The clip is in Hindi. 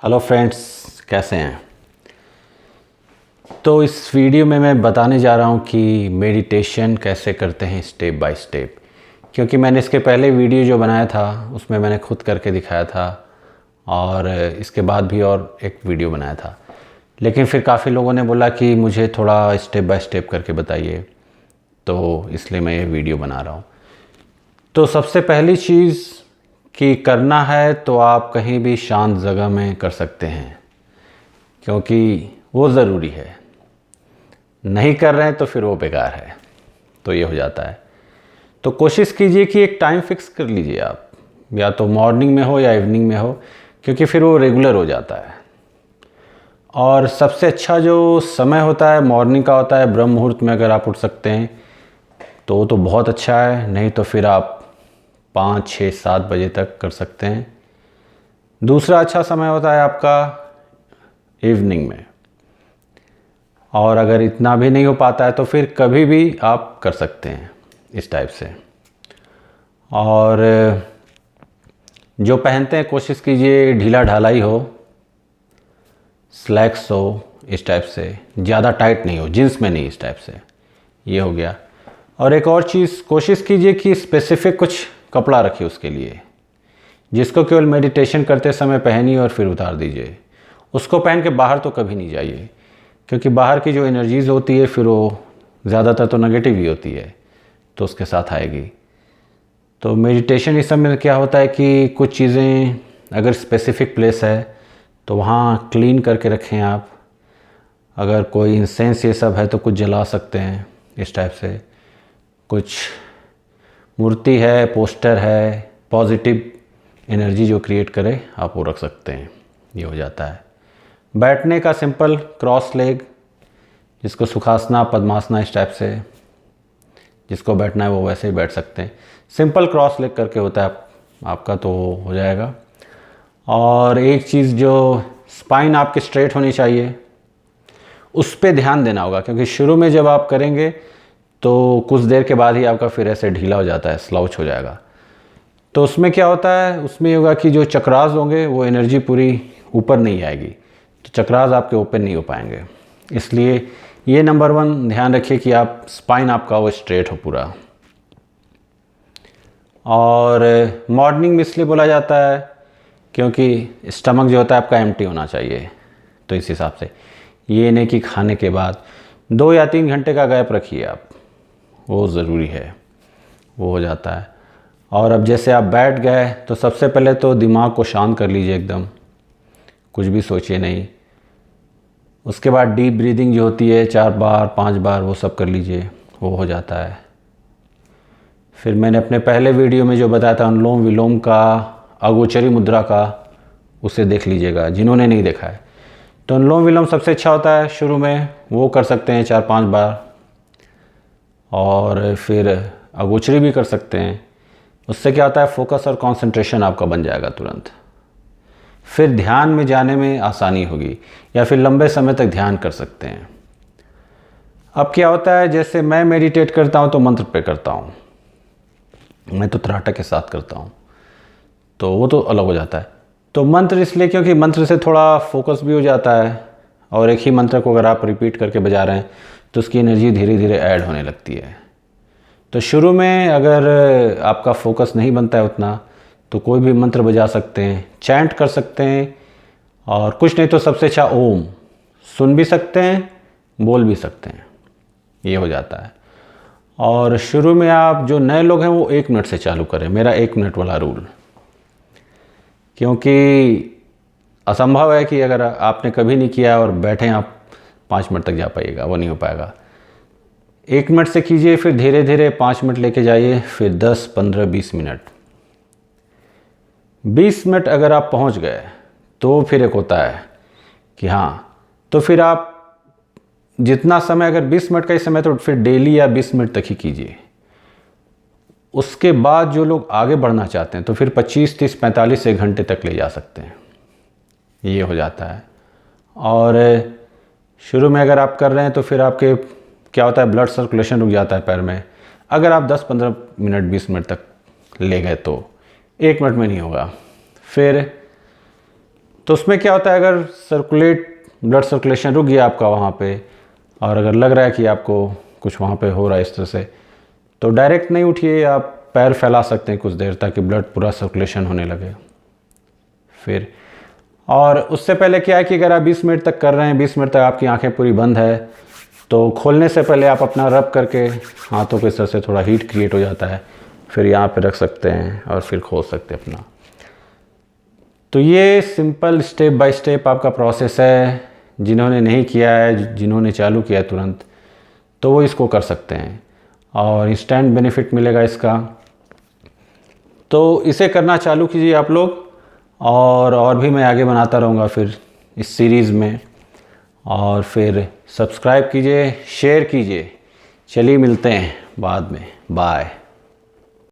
हेलो फ्रेंड्स, कैसे हैं। तो इस वीडियो में मैं बताने जा रहा हूं कि मेडिटेशन कैसे करते हैं स्टेप बाय स्टेप। क्योंकि मैंने इसके पहले वीडियो जो बनाया था उसमें मैंने खुद करके दिखाया था और इसके बाद भी और एक वीडियो बनाया था, लेकिन फिर काफ़ी लोगों ने बोला कि मुझे थोड़ा स्टेप बाय स्टेप करके बताइए, तो इसलिए मैं ये वीडियो बना रहा हूँ। तो सबसे पहली चीज़ कि करना है तो आप कहीं भी शांत जगह में कर सकते हैं, क्योंकि वो ज़रूरी है। नहीं कर रहे हैं तो फिर वो बेकार है, तो ये हो जाता है। तो कोशिश कीजिए कि एक टाइम फिक्स कर लीजिए आप, या तो मॉर्निंग में हो या इवनिंग में हो, क्योंकि फिर वो रेगुलर हो जाता है। और सबसे अच्छा जो समय होता है मॉर्निंग का होता है। ब्रह्म मुहूर्त में अगर आप उठ सकते हैं तो वो तो बहुत अच्छा है, नहीं तो फिर आप 5, 6, 7 बजे तक कर सकते हैं। दूसरा अच्छा समय होता है आपका इवनिंग में, और अगर इतना भी नहीं हो पाता है तो फिर कभी भी आप कर सकते हैं इस टाइप से। और जो पहनते हैं कोशिश कीजिए ढीला ढाला ही हो, स्लैक्स हो, इस टाइप से, ज़्यादा टाइट नहीं हो, जींस में नहीं, इस टाइप से। ये हो गया। और एक और चीज़, कोशिश कीजिए कि स्पेसिफिक कुछ कपड़ा रखिए उसके लिए, जिसको केवल मेडिटेशन करते समय पहनिए और फिर उतार दीजिए। उसको पहन के बाहर तो कभी नहीं जाइए, क्योंकि बाहर की जो एनर्जीज़ होती है फिर वो ज़्यादातर तो नेगेटिव ही होती है, तो उसके साथ आएगी। तो मेडिटेशन इस समय क्या होता है कि कुछ चीज़ें अगर स्पेसिफिक प्लेस है तो वहाँ क्लीन करके रखें आप। अगर कोई इंसेंस ये सब है तो कुछ जला सकते हैं इस टाइप से। कुछ मूर्ति है, पोस्टर है, पॉजिटिव एनर्जी जो क्रिएट करे आप वो रख सकते हैं। ये हो जाता है। बैठने का सिंपल क्रॉस लेग, जिसको सुखासना, पद्मासना, इस टाइप से जिसको बैठना है वो वैसे ही बैठ सकते हैं। सिंपल क्रॉस लेग करके होता है आपका, तो हो जाएगा। और एक चीज़, जो स्पाइन आपकी स्ट्रेट होनी चाहिए, उस पर ध्यान देना होगा, क्योंकि शुरू में जब आप करेंगे तो कुछ देर के बाद ही आपका फिर ऐसे ढीला हो जाता है, स्लाउच हो जाएगा। तो उसमें क्या होता है, उसमें होगा कि जो चक्रास होंगे वो एनर्जी पूरी ऊपर नहीं आएगी, तो चक्रास आपके ओपन नहीं हो पाएंगे। इसलिए ये नंबर 1 ध्यान रखिए कि आप स्पाइन आपका वो स्ट्रेट हो पूरा। और मॉर्निंग में इसलिए बोला जाता है क्योंकि स्टमक जो होता है आपका एम्प्टी होना चाहिए, तो इस हिसाब से ये नहीं कि खाने के बाद 2 या 3 घंटे का गैप रखिए आप, वो ज़रूरी है, वो हो जाता है। और अब जैसे आप बैठ गए तो सबसे पहले तो दिमाग को शांत कर लीजिए एकदम, कुछ भी सोचिए नहीं। उसके बाद डीप ब्रीदिंग जो होती है 4 बार 5 बार वो सब कर लीजिए, वो हो जाता है। फिर मैंने अपने पहले वीडियो में जो बताया था अनुलोम विलोम का, अगोचरी मुद्रा का, उसे देख लीजिएगा जिन्होंने नहीं देखा है। तो अनुलोम विलोम सबसे अच्छा होता है शुरू में, वो कर सकते हैं 4-5 बार। और फिर अगोचरी भी कर सकते हैं। उससे क्या होता है, फोकस और कंसंट्रेशन आपका बन जाएगा तुरंत। फिर ध्यान में जाने में आसानी होगी, या फिर लंबे समय तक ध्यान कर सकते हैं। अब क्या होता है, जैसे मैं मेडिटेट करता हूँ तो मंत्र पे करता हूँ, मैं तो त्राटक के साथ करता हूँ, तो वो तो अलग हो जाता है। तो मंत्र इसलिए क्योंकि मंत्र से थोड़ा फोकस भी हो जाता है, और एक ही मंत्र को अगर आप रिपीट करके बजा रहे हैं तो उसकी एनर्जी धीरे धीरे ऐड होने लगती है। तो शुरू में अगर आपका फोकस नहीं बनता है उतना, तो कोई भी मंत्र बजा सकते हैं, चैंट कर सकते हैं, और कुछ नहीं तो सबसे अच्छा ओम सुन भी सकते हैं, बोल भी सकते हैं, ये हो जाता है। और शुरू में आप जो नए लोग हैं वो 1 मिनट से चालू करें, मेरा 1 मिनट वाला रूल, क्योंकि असंभव है कि अगर आपने कभी नहीं किया और बैठे आप 5 मिनट तक जा पाइएगा, वो नहीं हो पाएगा। 1 मिनट से कीजिए, फिर धीरे धीरे 5 मिनट लेके जाइए, फिर 10, 15, 20 मिनट। 20 मिनट अगर आप पहुंच गए तो फिर एक होता है कि हाँ, तो फिर आप जितना समय, अगर 20 मिनट का ही समय, तो फिर डेली या 20 मिनट तक ही कीजिए। उसके बाद जो लोग आगे बढ़ना चाहते हैं तो फिर 25, 30, 45 1 घंटे तक ले जा सकते हैं, ये हो जाता है। और शुरू में अगर आप कर रहे हैं तो फिर आपके क्या होता है, ब्लड सर्कुलेशन रुक जाता है पैर में। अगर आप 10-15 मिनट 20 मिनट तक ले गए तो 1 मिनट में नहीं होगा। फिर तो उसमें क्या होता है, अगर ब्लड सर्कुलेशन रुक गया आपका वहाँ पे, और अगर लग रहा है कि आपको कुछ वहाँ पे हो रहा है इस तरह से, तो डायरेक्ट नहीं उठिए, आप पैर फैला सकते हैं कुछ देर ताकि ब्लड पूरा सर्कुलेशन होने लगे। फिर और उससे पहले क्या है कि अगर आप 20 मिनट तक कर रहे हैं, 20 मिनट तक आपकी आंखें पूरी बंद है, तो खोलने से पहले आप अपना रब करके हाथों के सर से थोड़ा हीट क्रिएट हो जाता है, फिर यहाँ पे रख सकते हैं और फिर खोल सकते हैं अपना। तो ये सिंपल स्टेप बाय स्टेप आपका प्रोसेस है। जिन्होंने नहीं किया है, जिन्होंने चालू किया है तुरंत, तो वो इसको कर सकते हैं और इंस्टेंट बेनिफिट मिलेगा इसका। तो इसे करना चालू कीजिए आप लोग, और भी मैं आगे बनाता रहूँगा फिर इस सीरीज़ में। और फिर सब्सक्राइब कीजिए, शेयर कीजिए। चलिए मिलते हैं बाद में, बाय।